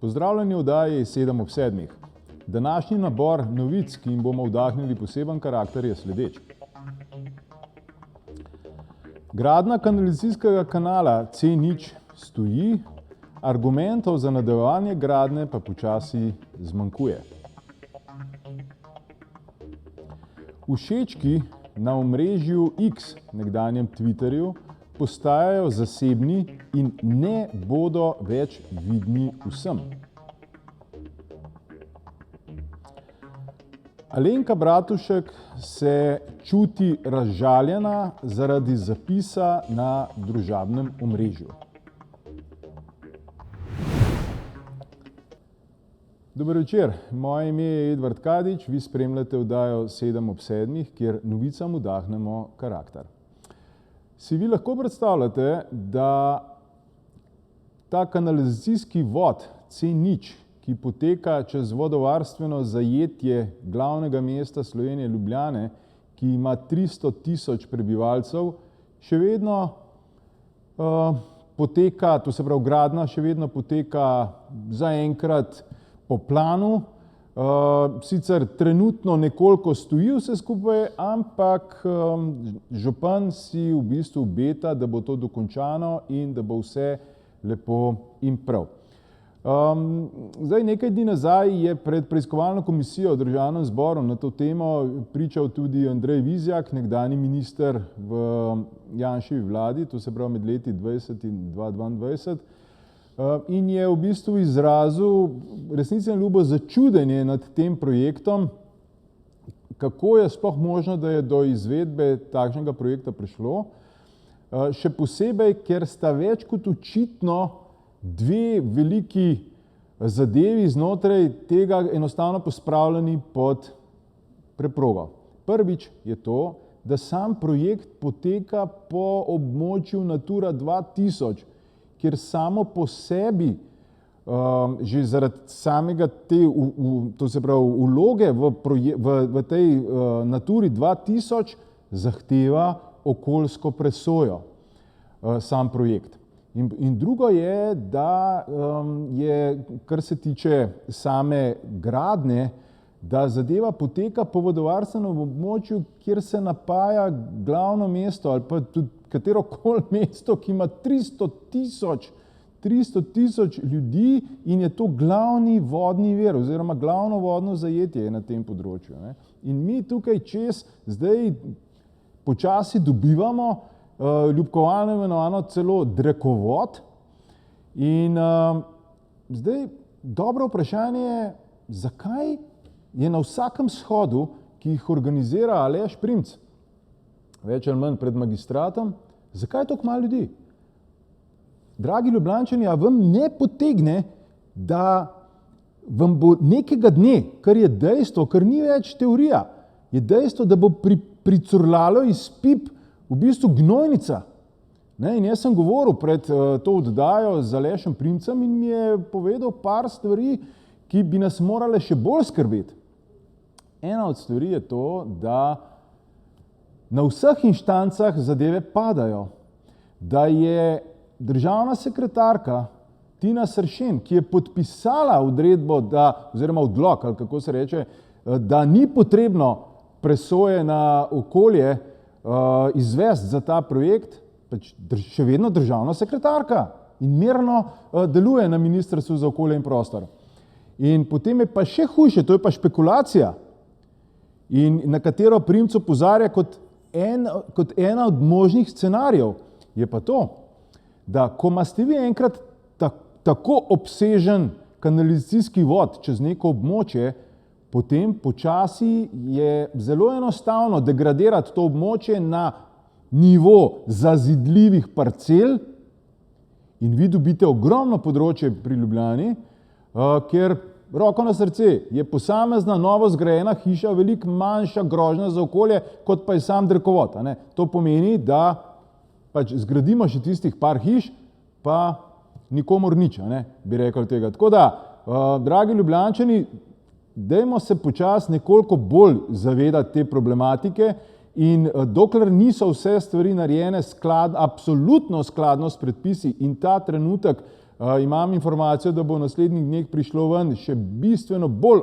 Pozdravljeni v oddaji 7 ob 7. Današnji nabor novic, ki jim bomo vdahnili poseben karakter, je sledeč. Gradnja kanalizacijskega kanala C0 stoji, argumentov za nadaljevanje gradnje pa počasi zmanjkuje. Všečki na omrežju X, nekdanjem Twitterju, postajajo zasebni in ne bodo več vidni vsem. Alenka Bratušek se čuti razžaljena zaradi zapisa na družabnem omrežju. Dober večer, moje ime je Edvard Kadič, vi spremljate oddajo 7 ob 7, kjer novicam vdahnemo karakter. Si vi lahko predstavljate, da ta kanalizacijski vod C0, ki poteka čez vodovarstveno zajetje glavnega mesta Slovenije Ljubljane, ki ima 300 tisoč prebivalcev, še vedno poteka, to se pravi gradnja še vedno poteka zaenkrat po planu. Sicer trenutno nekoliko stoji vse skupaj, ampak župan si v bistvu obeta, da bo to dokončano in da bo vse lepo in prav. Zdaj, nekaj dni nazaj je pred preiskovalno komisijo v Državnem zboru na to temo pričal tudi Andrej Vizjak, nekdanji minister v Janševi vladi, to se pravi med leti 2020 in 2022. In je v bistvu izrazil resnično ljubo začudenje nad tem projektom, kako je sploh možno, da je do izvedbe takšnega projekta prišlo. Še posebej, ker sta več kot očitno dve veliki zadevi znotraj tega enostavno pospravljeni pod preprogo. Prvič je to, da sam projekt poteka po območju Natura 2000, kjer samo po sebi, že zaradi samega te, to se pravi, vloge v tej Naturi 2000 zahteva okoljsko presojo, sam projekt. In drugo je, da je, kar se tiče same gradnje, da zadeva poteka po vodovarstvenem območju, kjer se napaja glavno mesto ali pa tudi katerokoli mesto, ki ima 300 tisoč ljudi in je to glavni vodni vir oziroma glavno vodno zajetje na tem področju. In mi tukaj čez zdaj počasi dobivamo ljubkovalno imenovano celo drekovod. In zdaj dobro vprašanje je, zakaj je na vsakem shodu, ki jih organizira Aleš Primc, več ali manj pred magistratom, zakaj je toliko malo ljudi? Dragi Ljubljančani, a vam ne potegne, da vam bo nekega dne, kar je dejstvo, kar ni več teorija, je dejstvo, da bo pricurlalo iz pip v bistvu gnojnica. In jaz sem govoril pred to oddajo z Alešem Primcem in mi je povedal par stvari, ki bi nas morale še bolj skrbeti. Ena od stvari je to, da na vseh inštancah zadeve padajo, da je državna sekretarka Tina Sršen, ki je podpisala odredbo, oziroma odlok, ali kako se reče, da ni potrebno presoje na okolje izvesti za ta projekt, pač še vedno državna sekretarka in mirno deluje na Ministrstvu za okolje in prostor. In potem je pa še hujše, to je pa špekulacija, in na katero Primc opozarja kot ena od možnih scenarijev, je pa to, da ko imate vi enkrat tako obsežen kanalizacijski vod čez neko območje, potem počasi je zelo enostavno degradirati to območje na nivo zazidljivih parcel in vi dobite ogromno področje pri Ljubljani, ker roko na srce je posamezna novo zgrajena hiša veliko manjša grožnja za okolje, kot pa je sam drekovod. To pomeni, da pač zgradimo še tistih par hiš, pa nikomor nič, bi rekel tega. Tako da, dragi Ljubljančani, dajmo se počasi nekoliko bolj zavedati te problematike in dokler niso vse stvari narejene absolutno skladno s predpisi in ta trenutek Imam informacijo, da bo v naslednjih dneh prišlo ven še bistveno bolj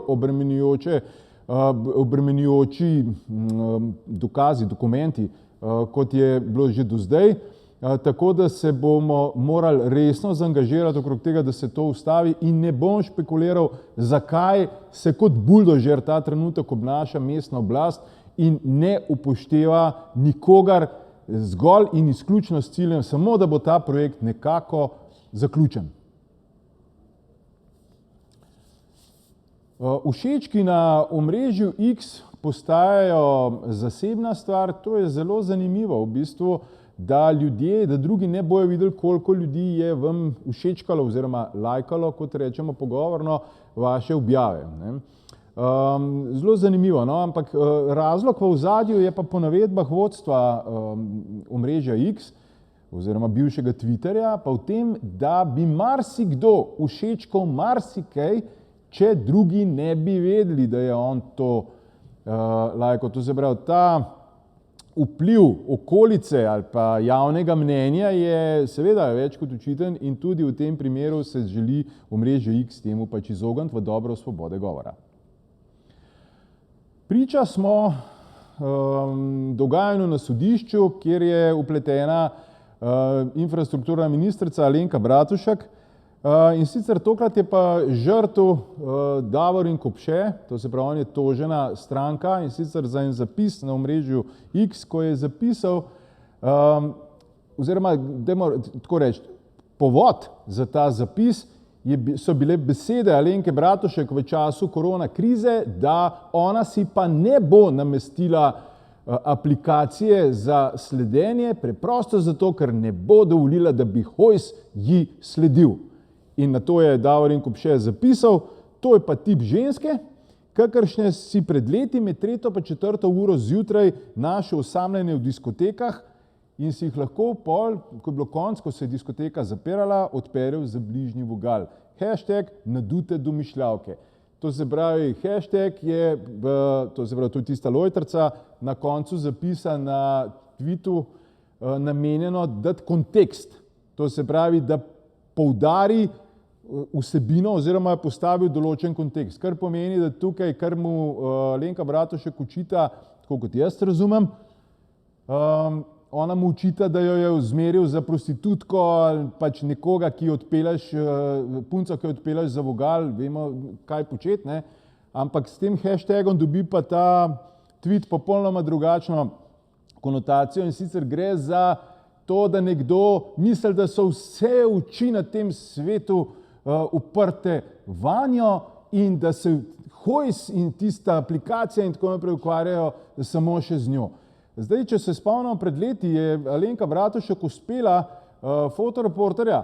obremenjujoči dokazi, dokumenti, kot je bilo že do zdaj. Tako da se bomo morali resno zaangažirati okrog tega, da se to ustavi, in ne bom špekuliral, zakaj se kot buldožer ta trenutek obnaša mestna oblast in ne upošteva nikogar, zgolj in izključno s ciljem samo, da bo ta projekt nekako zaključen. Všečki na omrežju X postajajo zasebna stvar. To je zelo zanimivo v bistvu, da drugi ne bojo videli, koliko ljudi je vam všečkalo oziroma lajkalo, kot rečemo pogovorno, vaše objave. Zelo zanimivo, no? Ampak razlog v ozadju je pa po navedbah vodstva omrežja X oziroma bivšega Twitterja pa v tem, da bi marsikdo všečkal marsikaj, če drugi ne bi vedeli, da je on to lajkal. To se pravi, ta vpliv okolice ali pa javnega mnenja je seveda več kot očiten in tudi v tem primeru se želi omrežje X temu pač izogniti v dobro svobode govora. Priča smo dogajanju na sodišču, kjer je vpletena infrastrukturna ministrica Alenka Bratušek, in sicer tokrat je pa žrtev Davorin Kopše, to se pravi, on je tožena stranka, in sicer za en zapis na omrežju X, ko je zapisal, oziroma, dajmo tako reči, povod za ta zapis so bile besede Alenke Bratušek v času korona krize, da ona si pa ne bo namestila aplikacije za sledenje, preprosto zato, ker ne bo dovolila, da bi Hojs ji sledil. In na to je Davorin Kopše zapisal, to je pa tip ženske, kakršne si pred leti med 3. pa 4. uro zjutraj našel osamljene v diskotekah in si jih lahko pol, ko je bilo konc, ko se je diskoteka zapirala, odperil za bližnji vogal. Hashtag nadute domišljavke. To se pravi, hashtag je, to je tista lojtrica, na koncu zapisa na tweetu namenjeno dati kontekst. To se pravi, da poudari vsebino oziroma je postavil določen kontekst. Kar pomeni, da tukaj, kar mu Alenka Bratušek očita, tako kot jaz razumem, ona mu očita, da jo je zmeril za prostitutko ali pač nekoga, ki odpelješ, punco, ki odpelješ za vogal, vemo, kaj početi, ne? Ampak s tem hashtagom dobi pa ta tweet popolnoma drugačno konotacijo, in sicer gre za to, da nekdo misli, da so vse oči na tem svetu uprte vanjo in da se Hojs in tista aplikacija in tako naprej ukvarjajo samo še z njo. Zdaj, če se spomnimo, pred leti je Alenka Bratušek uspela fotoreporterja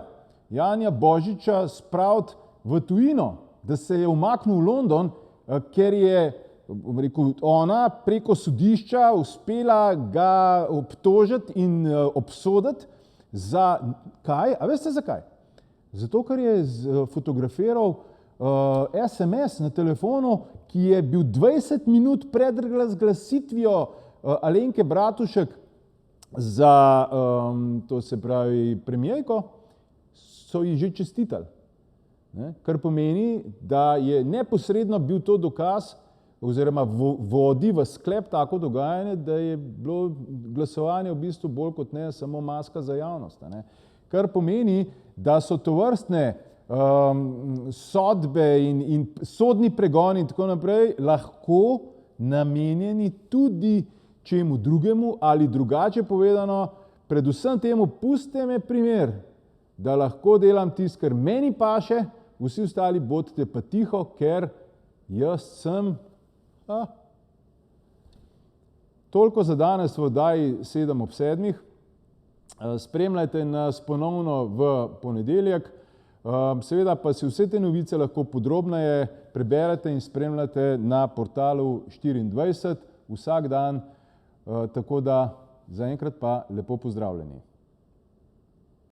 Janja Božiča spraviti v tujino, da se je umaknil v London, ker je, bom rekel, ona preko sodišča uspela ga obtožiti in obsoditi za kaj? A veste zakaj? Zato, ker je fotografiral SMS na telefonu, ki je bil 20 minut pred razglasitvijo Alenke Bratušek za, to se pravi, premierko, so ji že čestitali. Kar pomeni, da je neposredno bil to dokaz oziroma vodi v sklep tako dogajanje, da je bilo glasovanje v bistvu bolj kot ne samo maska za javnost. Kar pomeni, da so tovrstne sodbe in sodni pregoni in tako naprej lahko namenjeni tudi čemu drugemu ali drugače povedano, predvsem temu, pustite me primer, da lahko delam tisto, kar meni paše, vsi ostali bodite pa tiho, ker jaz sem. Toliko za danes v oddaji 7 ob 7. Spremljajte nas ponovno v ponedeljek. Seveda pa si vse te novice lahko podrobneje preberete in spremljate na portalu 24 vsak dan. Tako da zaenkrat pa lepo pozdravljeni.